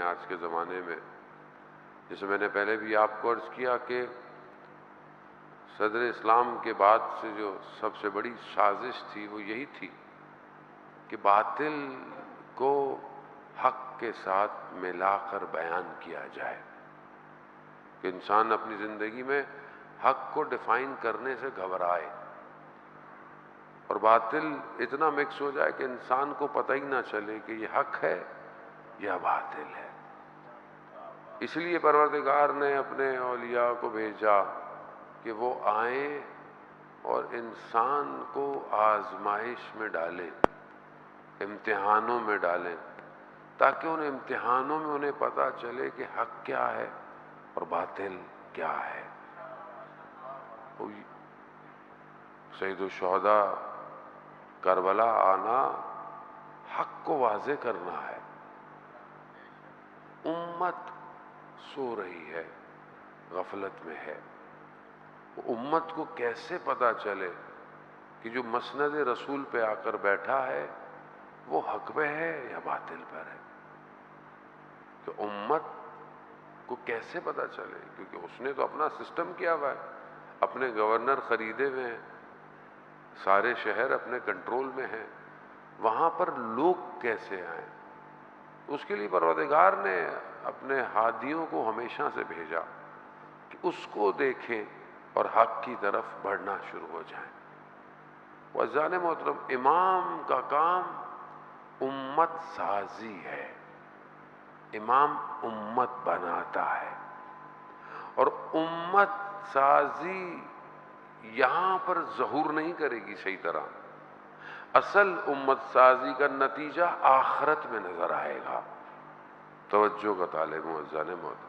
آج کے زمانے میں، جسے میں نے پہلے بھی آپ کو عرض کیا کہ صدر اسلام کے بعد سے جو سب سے بڑی سازش تھی وہ یہی تھی کہ باطل کو حق کے ساتھ ملا کر بیان کیا جائے، کہ انسان اپنی زندگی میں حق کو ڈیفائن کرنے سے گھبرائے اور باطل اتنا مکس ہو جائے کہ انسان کو پتہ ہی نہ چلے کہ یہ حق ہے یا باطل ہے۔ اس لیے پروردگار نے اپنے اولیاء کو بھیجا کہ وہ آئیں اور انسان کو آزمائش میں ڈالیں، امتحانوں میں ڈالیں، تاکہ ان امتحانوں میں انہیں پتہ چلے کہ حق کیا ہے اور باطل کیا ہے۔ سید الشہداء کربلا آنا حق کو واضح کرنا ہے۔ امت سو رہی ہے، غفلت میں ہے۔ امت کو کیسے پتہ چلے کہ جو مسند رسول پہ آ کر بیٹھا ہے وہ حق پہ ہے یا باطل پر ہے؟ کہ امت کو کیسے پتہ چلے؟ کیونکہ اس نے تو اپنا سسٹم کیا ہوا ہے، اپنے گورنر خریدے ہوئے ہیں، سارے شہر اپنے کنٹرول میں ہیں، وہاں پر لوگ کیسے آئیں؟ اس کے لیے پروردگار نے اپنے ہادیوں کو ہمیشہ سے بھیجا کہ اس کو دیکھیں اور حق کی طرف بڑھنا شروع ہو جائیں۔ وعزیزان محترم، امام کا کام امت سازی ہے۔ امام امت بناتا ہے، اور امت سازی یہاں پر ظہور نہیں کرے گی صحیح طرح۔ اصل امت سازی کا نتیجہ آخرت میں نظر آئے گا۔ توجہ کا طالب معززان محترم،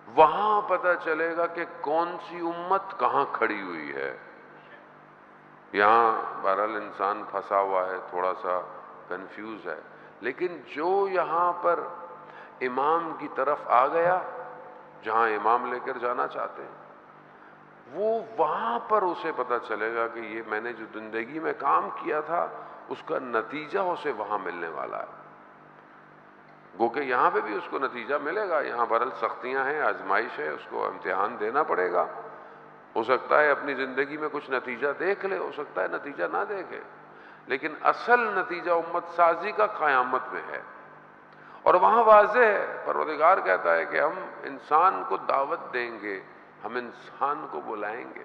وہاں پتہ چلے گا کہ کون سی امت کہاں کھڑی ہوئی ہے۔ یہاں بہرحال انسان پھنسا ہوا ہے، تھوڑا سا کنفیوز ہے، لیکن جو یہاں پر امام کی طرف آ گیا، جہاں امام لے کر جانا چاہتے ہیں، وہ وہاں پر اسے پتہ چلے گا کہ یہ میں نے جو زندگی میں کام کیا تھا اس کا نتیجہ اسے وہاں ملنے والا ہے۔ گو کہ یہاں پہ بھی اس کو نتیجہ ملے گا، یہاں بہرحال سختیاں ہیں، آزمائش ہے، اس کو امتحان دینا پڑے گا۔ ہو سکتا ہے اپنی زندگی میں کچھ نتیجہ دیکھ لے، ہو سکتا ہے نتیجہ نہ دیکھے، لیکن اصل نتیجہ امت سازی کا قیامت میں ہے، اور وہاں واضح ہے۔ پروردگار کہتا ہے کہ ہم انسان کو دعوت دیں گے، ہم انسان کو بلائیں گے،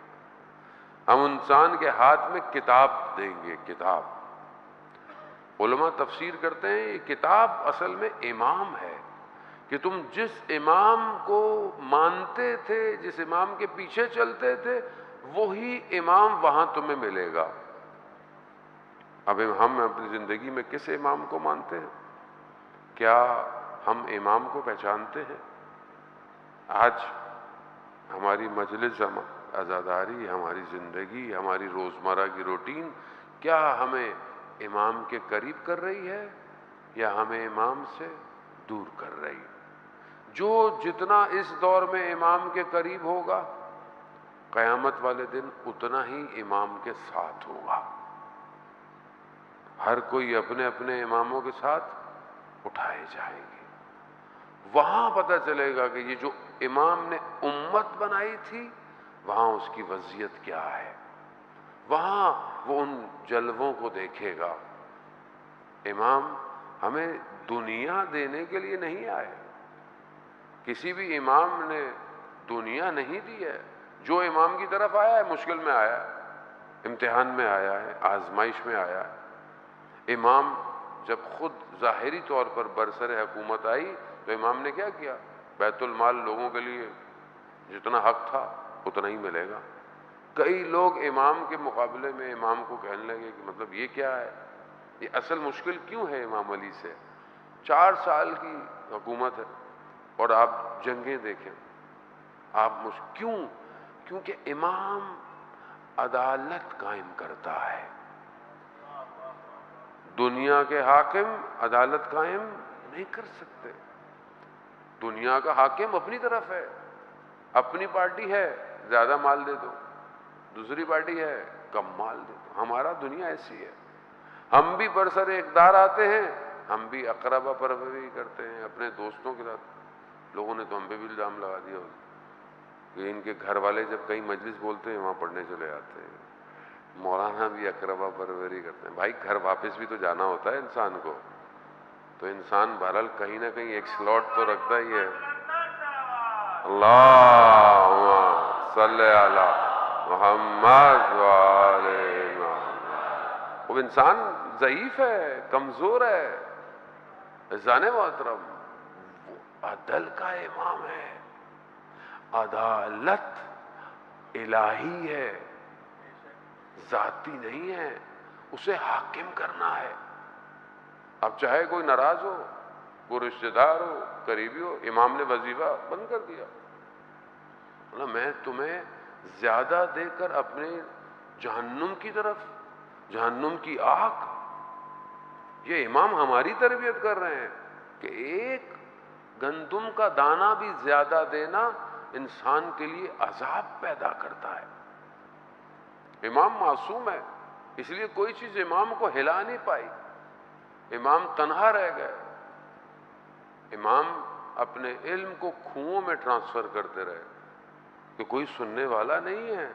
ہم انسان کے ہاتھ میں کتاب دیں گے۔ کتاب، علماء تفسیر کرتے ہیں یہ کتاب اصل میں امام ہے، کہ تم جس امام کو مانتے تھے، جس امام کے پیچھے چلتے تھے، وہی امام وہاں تمہیں ملے گا۔ اب ہم اپنی زندگی میں کس امام کو مانتے ہیں؟ کیا ہم امام کو پہچانتے ہیں؟ آج ہماری مجلس، عزاداری، ہماری زندگی، ہماری روزمرہ کی روٹین کیا ہمیں امام کے قریب کر رہی ہے یا ہمیں امام سے دور کر رہی ہے؟ جو جتنا اس دور میں امام کے قریب ہوگا، قیامت والے دن اتنا ہی امام کے ساتھ ہوگا۔ ہر کوئی اپنے اپنے اماموں کے ساتھ اٹھائے جائیں گے۔ وہاں پتہ چلے گا کہ یہ جو امام نے امت بنائی تھی، وہاں اس کی وضعیت کیا ہے۔ وہاں وہ ان جلووں کو دیکھے گا۔ امام ہمیں دنیا دینے کے لیے نہیں آئے، کسی بھی امام نے دنیا نہیں دی ہے۔ جو امام کی طرف آیا ہے مشکل میں آیا ہے، امتحان میں آیا ہے، آزمائش میں آیا ہے۔ امام جب خود ظاہری طور پر برسر حکومت آئی تو امام نے کیا کیا؟ بیت المال لوگوں کے لیے جتنا حق تھا اتنا ہی ملے گا۔ کئی لوگ امام کے مقابلے میں امام کو کہنے لگے کہ مطلب یہ کیا ہے، یہ اصل مشکل کیوں ہے امام علی سے؟ 4 سال کی حکومت ہے اور آپ جنگیں دیکھیں، آپ کیوں؟ کیونکہ امام عدالت قائم کرتا ہے۔ دنیا کے حاکم عدالت قائم نہیں کر سکتے۔ دنیا کا حاکم اپنی طرف ہے، اپنی پارٹی ہے، زیادہ مال دے دو، دوسری پارٹی ہے، کم مال دے دو۔ ہمارا دنیا ایسی ہے، ہم بھی برسر اقتدار آتے ہیں ہم بھی اقربا پروری کرتے ہیں اپنے دوستوں کے ساتھ. لوگوں نے تو ہم پہ بھی الزام لگا دیا کہ ان کے گھر والے جب کہیں مجلس بولتے ہیں وہاں پڑھنے چلے آتے ہیں. مولانا بھی اقربا پروری کرتے ہیں. بھائی گھر واپس بھی تو جانا ہوتا ہے انسان کو, تو انسان بہرحال کہیں نہ کہیں ایک سلاٹ تو رکھتا ہی ہے. اللہم صلی علی محمد وآلہ محمد. وہ انسان ضعیف ہے, کمزور ہے. عزیزان محترم, وہ عدل کا امام ہے, عدالت الہی ہے, ذاتی نہیں ہے. اسے حاکم کرنا ہے. اب چاہے کوئی ناراض ہو, کوئی رشتہ دار ہو, قریبی ہو, امام نے وظیفہ بند کر دیا, میں تمہیں زیادہ دے کر اپنے جہنم کی طرف, جہنم کی آگ. یہ امام ہماری تربیت کر رہے ہیں کہ ایک گندم کا دانہ بھی زیادہ دینا انسان کے لیے عذاب پیدا کرتا ہے. امام معصوم ہے, اس لیے کوئی چیز امام کو ہلا نہیں پائی. امام تنہا رہ گئے. امام اپنے علم کو کنوؤں میں ٹرانسفر کرتے رہے کہ کوئی سننے والا نہیں ہے.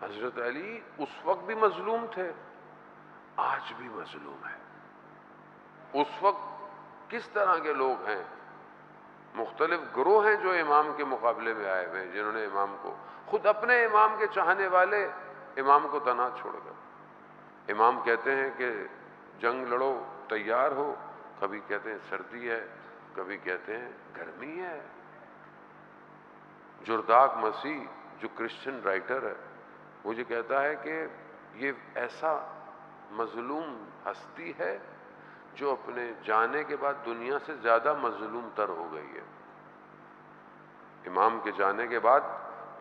حضرت علی اس وقت بھی مظلوم تھے, آج بھی مظلوم ہے. اس وقت کس طرح کے لوگ ہیں, مختلف گروہ ہیں جو امام کے مقابلے میں آئے ہوئے ہیں, جنہوں نے امام کو, خود اپنے امام کے چاہنے والے امام کو تنہا چھوڑ گئے. امام کہتے ہیں کہ جنگ لڑو, تیار ہو. کبھی کہتے ہیں سردی ہے, کبھی کہتے ہیں گرمی ہے. جرداق مسیح جو کرسچن رائٹر ہے, مجھے کہتا ہے کہ یہ ایسا مظلوم ہستی ہے جو اپنے جانے کے بعد دنیا سے زیادہ مظلوم تر ہو گئی ہے. امام کے جانے کے بعد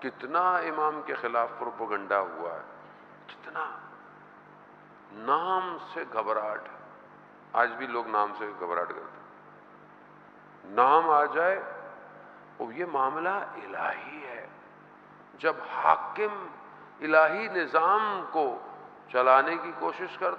کتنا امام کے خلاف پروپیگنڈا ہوا ہے, کتنا. نام سے گھبراہٹ ہے, آج بھی لوگ نام سے گھبراہٹ کرتے ہیں. نام آ جائے, اور یہ معاملہ الہی ہے. جب حاکم الہی نظام کو چلانے کی کوشش کرتا